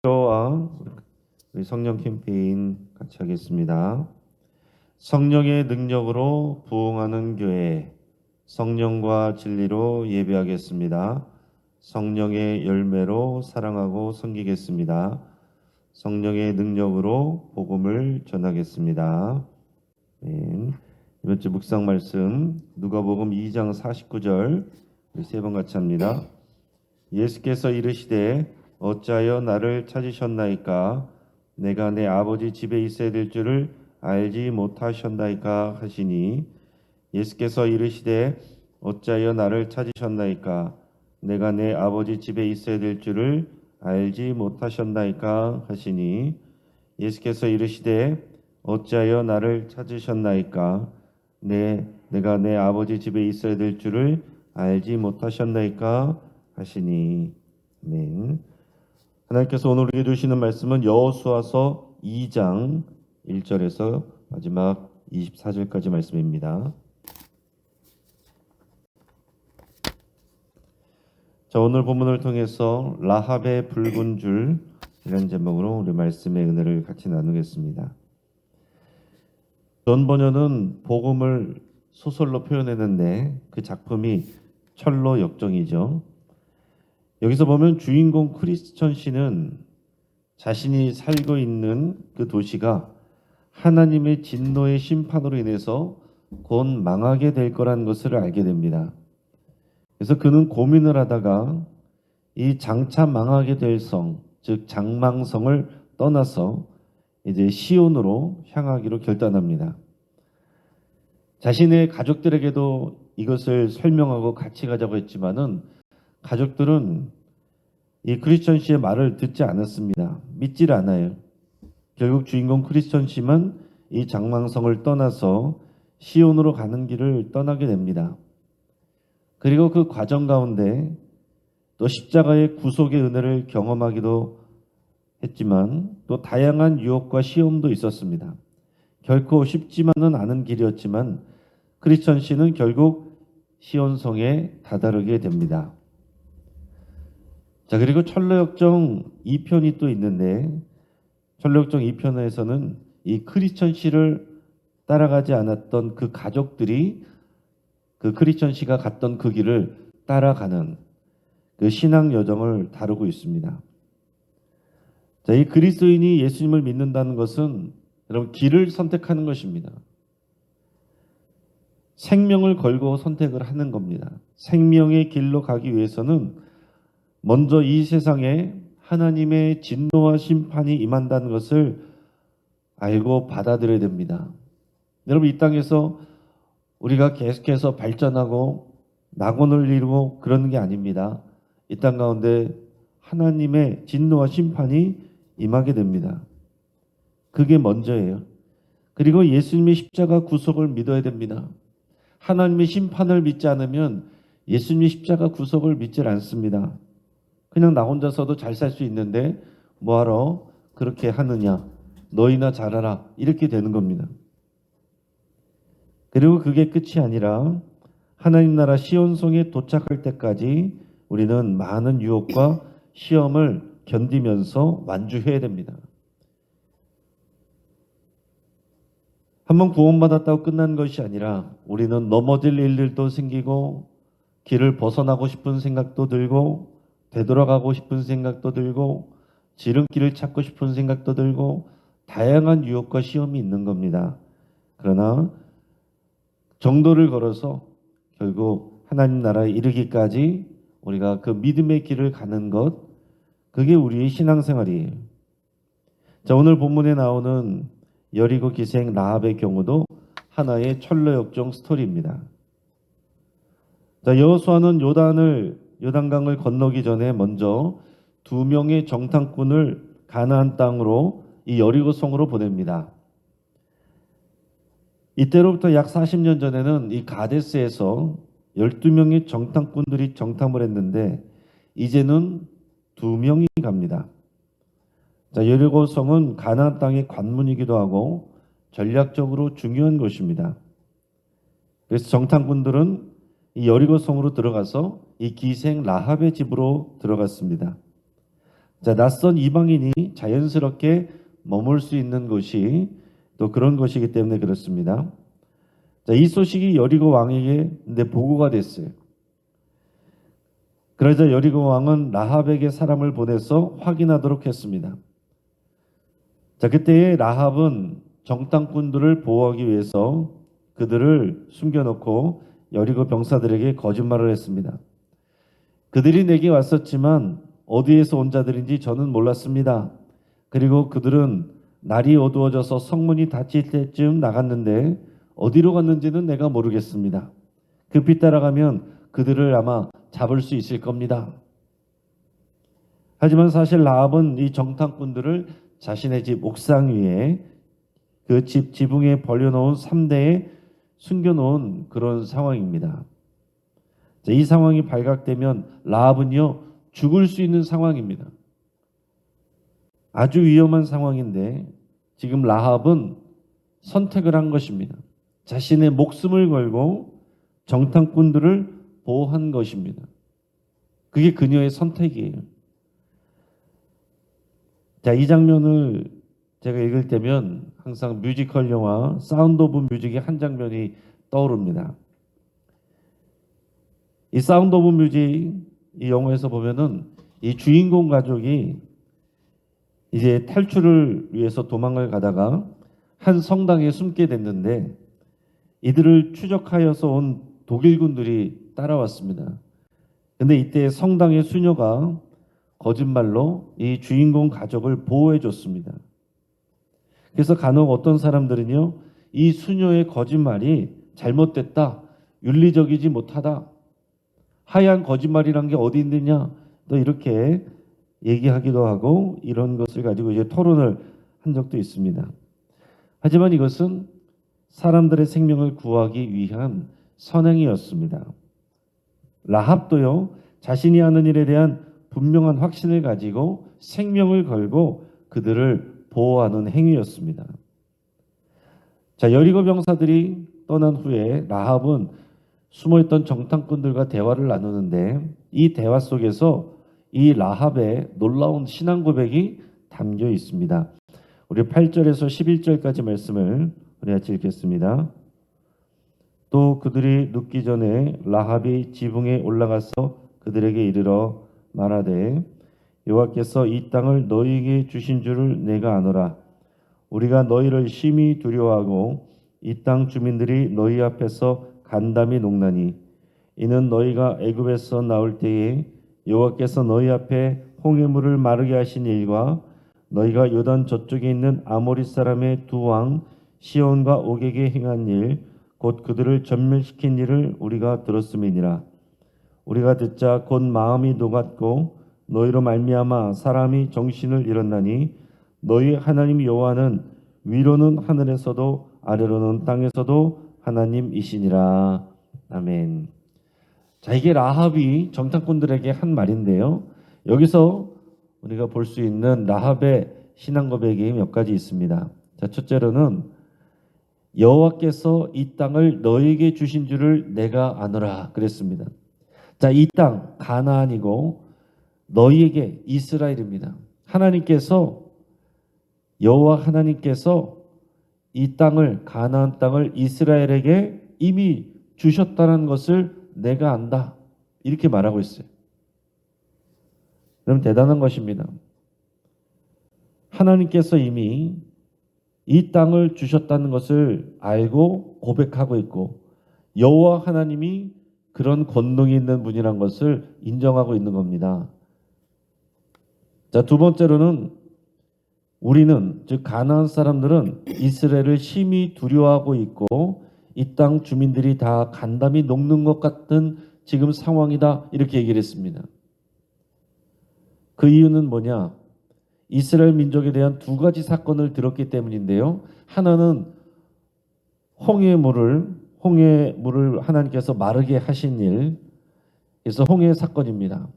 와 우리 성령 캠페인 같이 하겠습니다. 성령의 능력으로 부흥하는 교회, 성령과 진리로 예배하겠습니다. 성령의 열매로 사랑하고 섬기겠습니다. 성령의 능력으로 복음을 전하겠습니다. 네. 이번 주 묵상 말씀 누가복음 2장 49절 세 번 같이 합니다. 예수께서 이르시되 어찌하여 나를 찾으셨나이까? 내가 내 아버지 집에 있어야 될 줄을 알지 못하셨나이까 하시니, 예수께서 이르시되 어찌하여 나를 찾으셨나이까? 내가 내 아버지 집에 있어야 될 줄을 알지 못하셨나이까 하시니, 예수께서 이르시되 어찌하여 나를 찾으셨나이까? 내가 내 아버지 집에 있어야 될 줄을 알지 못하셨나이까 하시니. 아멘. 하나님께서 오늘 우리에게 주시는 말씀은 여호수아서 2장 1절에서 마지막 24절까지 말씀입니다. 자, 오늘 본문을 통해서 라합의 붉은 줄 이런 제목으로 우리 말씀의 은혜를 같이 나누겠습니다. 존 버녀는 복음을 소설로 표현했는데 그 작품이 철로 역정이죠. 여기서 보면 주인공 크리스천 씨는 자신이 살고 있는 그 도시가 하나님의 진노의 심판으로 인해서 곧 망하게 될 거라는 것을 알게 됩니다. 그래서 그는 고민을 하다가 이 장차 망하게 될 성, 즉 장망성을 떠나서 이제 시온으로 향하기로 결단합니다. 자신의 가족들에게도 이것을 설명하고 같이 가자고 했지만은 가족들은 이 크리스천 씨의 말을 듣지 않았습니다. 믿질 않아요. 결국 주인공 크리스천 씨만 이 장망성을 떠나서 시온으로 가는 길을 떠나게 됩니다. 그리고 그 과정 가운데 또 십자가의 구속의 은혜를 경험하기도 했지만 또 다양한 유혹과 시험도 있었습니다. 결코 쉽지만은 않은 길이었지만 크리스천 씨는 결국 시온성에 다다르게 됩니다. 자, 그리고 철로역정 2편이 또 있는데 철로역정 2편에서는 이 크리스천 씨를 따라가지 않았던 그 가족들이 그 크리스천 씨가 갔던 그 길을 따라가는 그 신앙 여정을 다루고 있습니다. 자, 이 그리스도인이 예수님을 믿는다는 것은 여러분 길을 선택하는 것입니다. 생명을 걸고 선택을 하는 겁니다. 생명의 길로 가기 위해서는 먼저 이 세상에 하나님의 진노와 심판이 임한다는 것을 알고 받아들여야 됩니다. 여러분, 이 땅에서 우리가 계속해서 발전하고 낙원을 이루고 그러는 게 아닙니다. 이 땅 가운데 하나님의 진노와 심판이 임하게 됩니다. 그게 먼저예요. 그리고 예수님의 십자가 구속을 믿어야 됩니다. 하나님의 심판을 믿지 않으면 예수님의 십자가 구속을 믿질 않습니다. 그냥 나 혼자서도 잘 살 수 있는데 뭐하러 그렇게 하느냐, 너희나 잘하라, 이렇게 되는 겁니다. 그리고 그게 끝이 아니라 하나님 나라 시온성에 도착할 때까지 우리는 많은 유혹과 시험을 견디면서 완주해야 됩니다. 한번 구원받았다고 끝난 것이 아니라 우리는 넘어질 일들도 생기고 길을 벗어나고 싶은 생각도 들고 되돌아가고 싶은 생각도 들고 지름길을 찾고 싶은 생각도 들고 다양한 유혹과 시험이 있는 겁니다. 그러나 정도를 걸어서 결국 하나님 나라에 이르기까지 우리가 그 믿음의 길을 가는 것, 그게 우리의 신앙생활이에요. 자, 오늘 본문에 나오는 여리고 기생 라합의 경우도 하나의 철로역정 스토리입니다. 자, 여호수아는 요단강을 건너기 전에 먼저 2명의 정탐꾼을 가나안 땅으로 이 여리고 성으로 보냅니다. 이때로부터 약 40년 전에는 이 가데스에서 12명의 정탐꾼들이 정탐을 했는데 이제는 2명이 갑니다. 자, 여리고 성은 가나안 땅의 관문이기도 하고 전략적으로 중요한 곳입니다. 그래서 정탐꾼들은 이 여리고 성으로 들어가서 이 기생 라합의 집으로 들어갔습니다. 자, 낯선 이방인이 자연스럽게 머물 수 있는 곳이 또 그런 것이기 때문에 그렇습니다. 자, 이 소식이 여리고 왕에게 보고가 됐어요. 그러자 여리고 왕은 라합에게 사람을 보내서 확인하도록 했습니다. 자, 그때의 라합은 정탐꾼들을 보호하기 위해서 그들을 숨겨놓고 여리고 병사들에게 거짓말을 했습니다. 그들이 내게 왔었지만 어디에서 온 자들인지 저는 몰랐습니다. 그리고 그들은 날이 어두워져서 성문이 닫힐 때쯤 나갔는데 어디로 갔는지는 내가 모르겠습니다. 급히 따라가면 그들을 아마 잡을 수 있을 겁니다. 하지만 사실 라합은 이 정탐꾼들을 자신의 집 옥상 위에 그 집 지붕에 벌려놓은 3대에 숨겨놓은 그런 상황입니다. 이 상황이 발각되면 라합은요 죽을 수 있는 상황입니다. 아주 위험한 상황인데 지금 라합은 선택을 한 것입니다. 자신의 목숨을 걸고 정탐꾼들을 보호한 것입니다. 그게 그녀의 선택이에요. 자, 이 장면을 제가 읽을 때면 항상 뮤지컬 영화 사운드 오브 뮤직의 한 장면이 떠오릅니다. 이 사운드 오브 뮤직 이 영화에서 보면은 이 주인공 가족이 이제 탈출을 위해서 도망을 가다가 한 성당에 숨게 됐는데 이들을 추적하여서 온 독일군들이 따라왔습니다. 근데 이때 성당의 수녀가 거짓말로 이 주인공 가족을 보호해 줬습니다. 그래서 간혹 어떤 사람들은요, 이 수녀의 거짓말이 잘못됐다, 윤리적이지 못하다, 하얀 거짓말이란 게 어디 있느냐, 또 이렇게 얘기하기도 하고 이런 것을 가지고 이제 토론을 한 적도 있습니다. 하지만 이것은 사람들의 생명을 구하기 위한 선행이었습니다. 라합도요, 자신이 하는 일에 대한 분명한 확신을 가지고 생명을 걸고 그들을 보호하는 행위였습니다. 자, 여리고 병사들이 떠난 후에 라합은 숨어있던 정탐꾼들과 대화를 나누는데 이 대화 속에서 이 라합의 놀라운 신앙 고백이 담겨 있습니다. 우리 8절에서 11절까지 말씀을 우리 같이 읽겠습니다. 또 그들이 눕기 전에 라합이 지붕에 올라가서 그들에게 이르러 말하되 여호와께서 이 땅을 너희에게 주신 줄을 내가 아노라. 우리가 너희를 심히 두려워하고 이 땅 주민들이 너희 앞에서 간담이 녹나니 이는 너희가 애굽에서 나올 때에 여호와께서 너희 앞에 홍해물을 마르게 하신 일과 너희가 요단 저쪽에 있는 아모리 사람의 두 왕 시온과 옥에게 행한 일 곧 그들을 전멸시킨 일을 우리가 들었음이니라. 우리가 듣자 곧 마음이 녹았고 너희로 말미암아 사람이 정신을 잃었나니 너희 하나님 여호와는 위로는 하늘에서도 아래로는 땅에서도 하나님이시니라. 아멘. 자, 이게 라합이 정탐꾼들에게 한 말인데요. 여기서 우리가 볼 수 있는 라합의 신앙 고백이 몇 가지 있습니다. 자, 첫째로는 여호와께서 이 땅을 너에게 주신 줄을 내가 아노라 그랬습니다. 자, 이 땅 가나안이고 너희에게 이스라엘입니다. 하나님께서 여호와 하나님께서 이 땅을 가나안 땅을 이스라엘에게 이미 주셨다는 것을 내가 안다. 이렇게 말하고 있어요. 그럼 대단한 것입니다. 하나님께서 이미 이 땅을 주셨다는 것을 알고 고백하고 있고 여호와 하나님이 그런 권능이 있는 분이란 것을 인정하고 있는 겁니다. 자, 두 번째로는 우리는 즉 가나안 사람들은 이스라엘을 심히 두려워하고 있고 이 땅 주민들이 다 간담이 녹는 것 같은 지금 상황이다 이렇게 얘기를 했습니다. 그 이유는 뭐냐? 이스라엘 민족에 대한 두 가지 사건을 들었기 때문인데요. 하나는 홍해물을 하나님께서 마르게 하신 일, 그래서 홍해 사건입니다.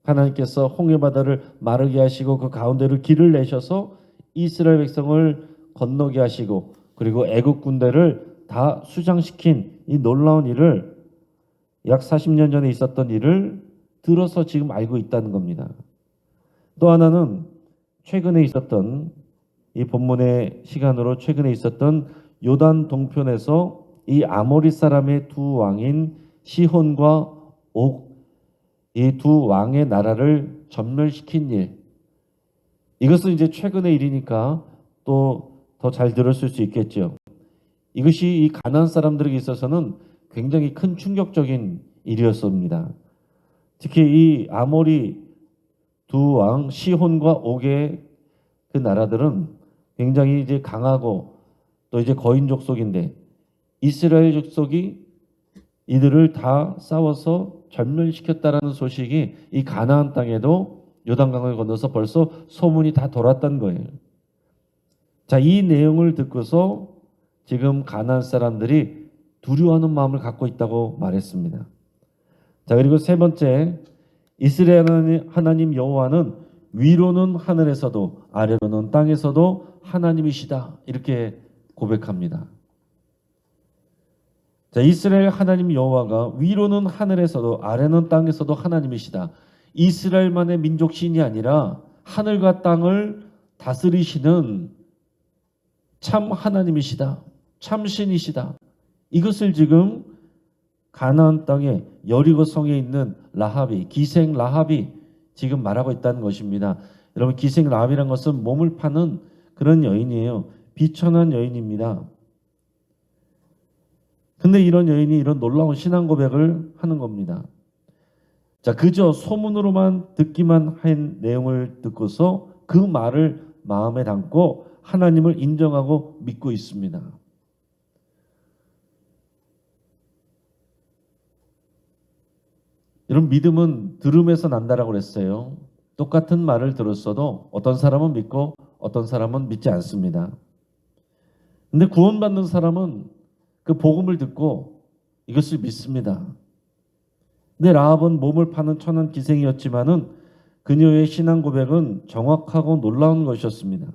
하나님께서 홍해 바다를 마르게 하시고 그 가운데로 길을 내셔서 이스라엘 백성을 건너게 하시고 그리고 애국 군대를 다 수장시킨 이 놀라운 일을 약 40년 전에 있었던 일을 들어서 지금 알고 있다는 겁니다. 또 하나는 최근에 있었던 이 본문의 시간으로 최근에 있었던 요단 동편에서 이 아모리 사람의 두 왕인 시혼과 옥, 이 두 왕의 나라를 전멸시킨 일. 이것은 이제 최근의 일이니까 또 더 잘 들었을 수 있겠죠. 이것이 이 가나안 사람들에게 있어서는 굉장히 큰 충격적인 일이었습니다. 특히 이 아모리 두 왕 시혼과 옥의 그 나라들은 굉장히 이제 강하고 또 이제 거인 족속인데 이스라엘 족속이 이들을 다 싸워서 전멸시켰다라는 소식이 이 가나안 땅에도 요단강을 건너서 벌써 소문이 다 돌았던 거예요. 자, 이 내용을 듣고서 지금 가나안 사람들이 두려워하는 마음을 갖고 있다고 말했습니다. 자, 그리고 세 번째, 이스라엘 하나님 여호와는 위로는 하늘에서도 아래로는 땅에서도 하나님이시다. 이렇게 고백합니다. 자, 이스라엘 하나님 여호와가 위로는 하늘에서도 아래는 땅에서도 하나님이시다. 이스라엘만의 민족신이 아니라 하늘과 땅을 다스리시는 참 하나님이시다. 참 신이시다. 이것을 지금 가나안 땅에 여리고 성에 있는 라합이, 기생 라합이 지금 말하고 있다는 것입니다. 여러분, 기생 라합이란 것은 몸을 파는 그런 여인이에요. 비천한 여인입니다. 근데 이런 여인이 이런 놀라운 신앙 고백을 하는 겁니다. 자, 그저 소문으로만 듣기만 한 내용을 듣고서 그 말을 마음에 담고 하나님을 인정하고 믿고 있습니다. 이런 믿음은 들음에서 난다라고 그랬어요. 똑같은 말을 들었어도 어떤 사람은 믿고 어떤 사람은 믿지 않습니다. 근데 구원받는 사람은 그 복음을 듣고 이것을 믿습니다. 근데 라합은 몸을 파는 천한 기생이었지만은 그녀의 신앙 고백은 정확하고 놀라운 것이었습니다.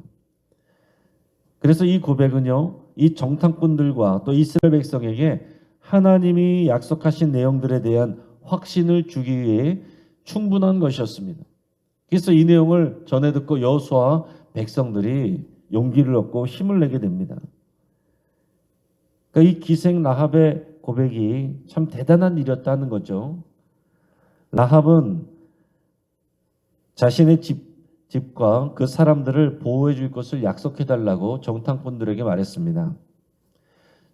그래서 이 고백은요, 이 정탐꾼들과 또 이스라엘 백성에게 하나님이 약속하신 내용들에 대한 확신을 주기 위해 충분한 것이었습니다. 그래서 이 내용을 전해 듣고 여호수아와 백성들이 용기를 얻고 힘을 내게 됩니다. 그러니까 이 기생 라합의 고백이 참 대단한 일이었다는 거죠. 라합은 자신의 집과 그 사람들을 보호해 줄 것을 약속해 달라고 정탐꾼들에게 말했습니다.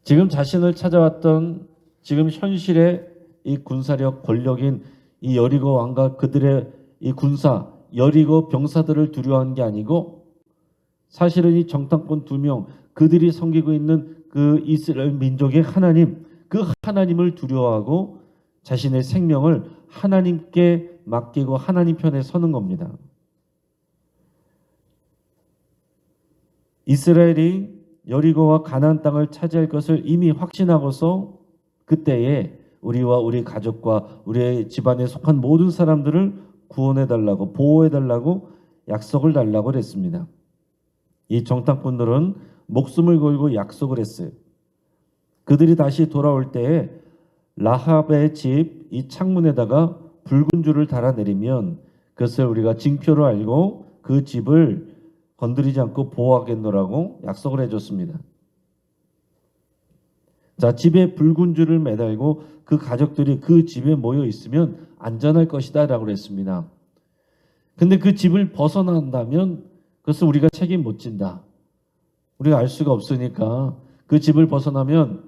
지금 자신을 찾아왔던 지금 현실의 이 군사력 권력인 이 여리고 왕과 그들의 이 군사 여리고 병사들을 두려워한 게 아니고 사실은 이 정탐꾼 두 명 그들이 섬기고 있는 그 이스라엘 민족의 하나님, 그 하나님을 두려워하고 자신의 생명을 하나님께 맡기고 하나님 편에 서는 겁니다. 이스라엘이 여리고와 가나안 땅을 차지할 것을 이미 확신하고서 그때에 우리와 우리 가족과 우리의 집안에 속한 모든 사람들을 구원해달라고 보호해달라고 약속을 달라고 그랬습니다. 이 정탐꾼들은 목숨을 걸고 약속을 했어요. 그들이 다시 돌아올 때에 라합의 집 이 창문에다가 붉은 줄을 달아내리면 그것을 우리가 징표로 알고 그 집을 건드리지 않고 보호하겠노라고 약속을 해줬습니다. 자, 집에 붉은 줄을 매달고 그 가족들이 그 집에 모여 있으면 안전할 것이다 라고 했습니다. 근데 그 집을 벗어난다면 그것을 우리가 책임 못 진다. 우리가 알 수가 없으니까 그 집을 벗어나면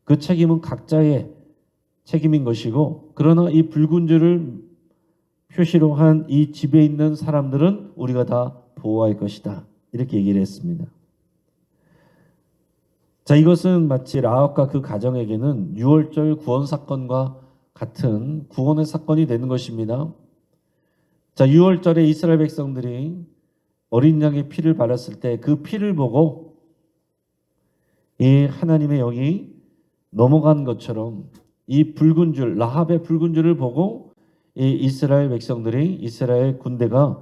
그 책임은 각자의 책임인 것이고 그러나 이 붉은 줄을 표시로 한 이 집에 있는 사람들은 우리가 다 보호할 것이다. 이렇게 얘기를 했습니다. 자, 이것은 마치 라합과 그 가정에게는 유월절 구원 사건과 같은 구원의 사건이 되는 것입니다. 자, 유월절에 이스라엘 백성들이 어린 양의 피를 발랐을 때 그 피를 보고 이 하나님의 영이 넘어간 것처럼 이 붉은 줄, 라합의 붉은 줄을 보고 이 이스라엘 백성들이 이스라엘 군대가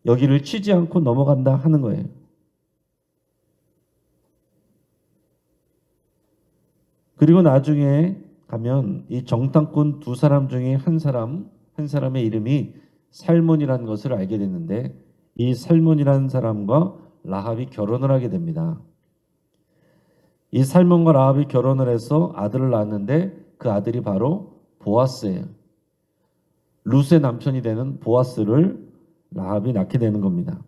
여기를 치지 않고 넘어간다 하는 거예요. 그리고 나중에 가면 이 정탐꾼 두 사람 중에 한 사람의 이름이 살몬이라는 것을 알게 됐는데 이 살몬이라는 사람과 라합이 결혼을 하게 됩니다. 이 살몬과 라합이 결혼을 해서 아들을 낳았는데 그 아들이 바로 보아스예요. 룻의 남편이 되는 보아스를 라합이 낳게 되는 겁니다.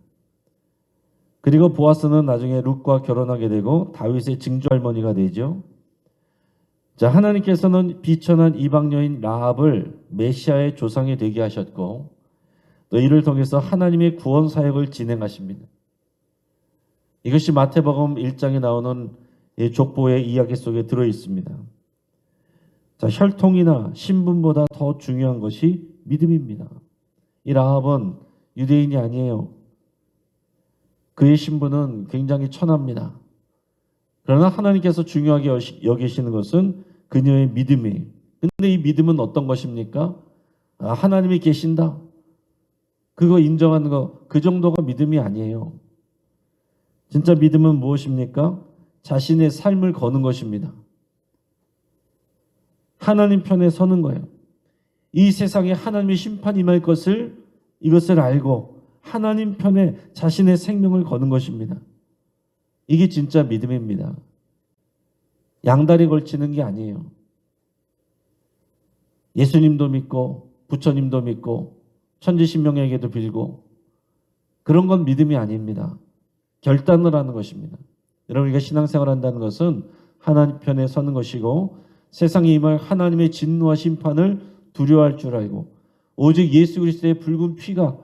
그리고 보아스는 나중에 룻과 결혼하게 되고 다윗의 증조할머니가 되죠. 자, 하나님께서는 비천한 이방 여인 라합을 메시아의 조상이 되게 하셨고 또 이를 통해서 하나님의 구원 사역을 진행하십니다. 이것이 마태복음 1장에 나오는 이 족보의 이야기 속에 들어 있습니다. 자, 혈통이나 신분보다 더 중요한 것이 믿음입니다. 이 라합은 유대인이 아니에요. 그의 신분은 굉장히 천합니다. 그러나 하나님께서 중요하게 여기시는 것은 그녀의 믿음이에요. 근데 이 믿음은 어떤 것입니까? 하나님이 계신다. 그거 인정하는 거, 그 정도가 믿음이 아니에요. 진짜 믿음은 무엇입니까? 자신의 삶을 거는 것입니다. 하나님 편에 서는 거예요. 이 세상에 하나님의 심판이 임할 이것을 알고 하나님 편에 자신의 생명을 거는 것입니다. 이게 진짜 믿음입니다. 양다리 걸치는 게 아니에요. 예수님도 믿고 부처님도 믿고 천지신명에게도 빌고 그런 건 믿음이 아닙니다. 결단을 하는 것입니다. 여러분, 우리가 신앙생활을 한다는 것은 하나님 편에 서는 것이고 세상에 임할 하나님의 진노와 심판을 두려워할 줄 알고 오직 예수 그리스도의 붉은 피가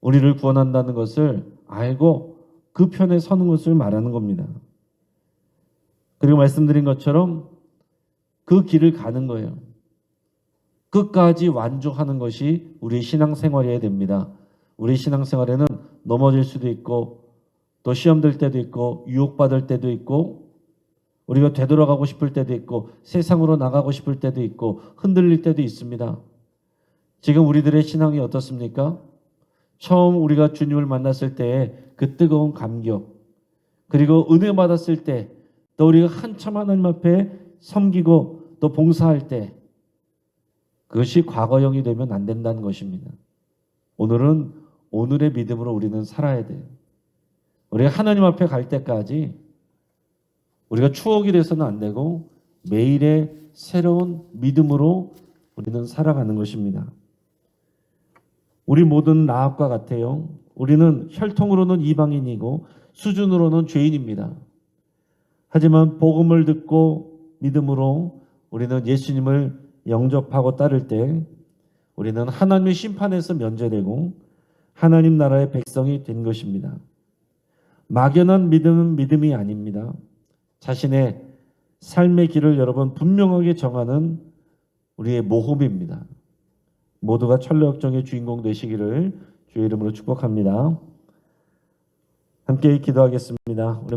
우리를 구원한다는 것을 알고 그 편에 서는 것을 말하는 겁니다. 그리고 말씀드린 것처럼 그 길을 가는 거예요. 끝까지 완주하는 것이 우리의 신앙생활이어야 됩니다. 우리 신앙생활에는 넘어질 수도 있고 또 시험될 때도 있고 유혹받을 때도 있고 우리가 되돌아가고 싶을 때도 있고 세상으로 나가고 싶을 때도 있고 흔들릴 때도 있습니다. 지금 우리들의 신앙이 어떻습니까? 처음 우리가 주님을 만났을 때의 그 뜨거운 감격 그리고 은혜 받았을 때 또 우리가 한참 하나님 앞에 섬기고 또 봉사할 때 그것이 과거형이 되면 안 된다는 것입니다. 오늘은 오늘의 믿음으로 우리는 살아야 돼요. 우리가 하나님 앞에 갈 때까지 우리가 추억이 돼서는 안 되고 매일의 새로운 믿음으로 우리는 살아가는 것입니다. 우리 모든 라합과 같아요. 우리는 혈통으로는 이방인이고 수준으로는 죄인입니다. 하지만 복음을 듣고 믿음으로 우리는 예수님을 영접하고 따를 때 우리는 하나님의 심판에서 면제되고 하나님 나라의 백성이 된 것입니다. 막연한 믿음은 믿음이 아닙니다. 자신의 삶의 길을 여러분 분명하게 정하는 우리의 모험입니다. 모두가 천려역정의 주인공 되시기를 주의 이름으로 축복합니다. 함께 기도하겠습니다. 우리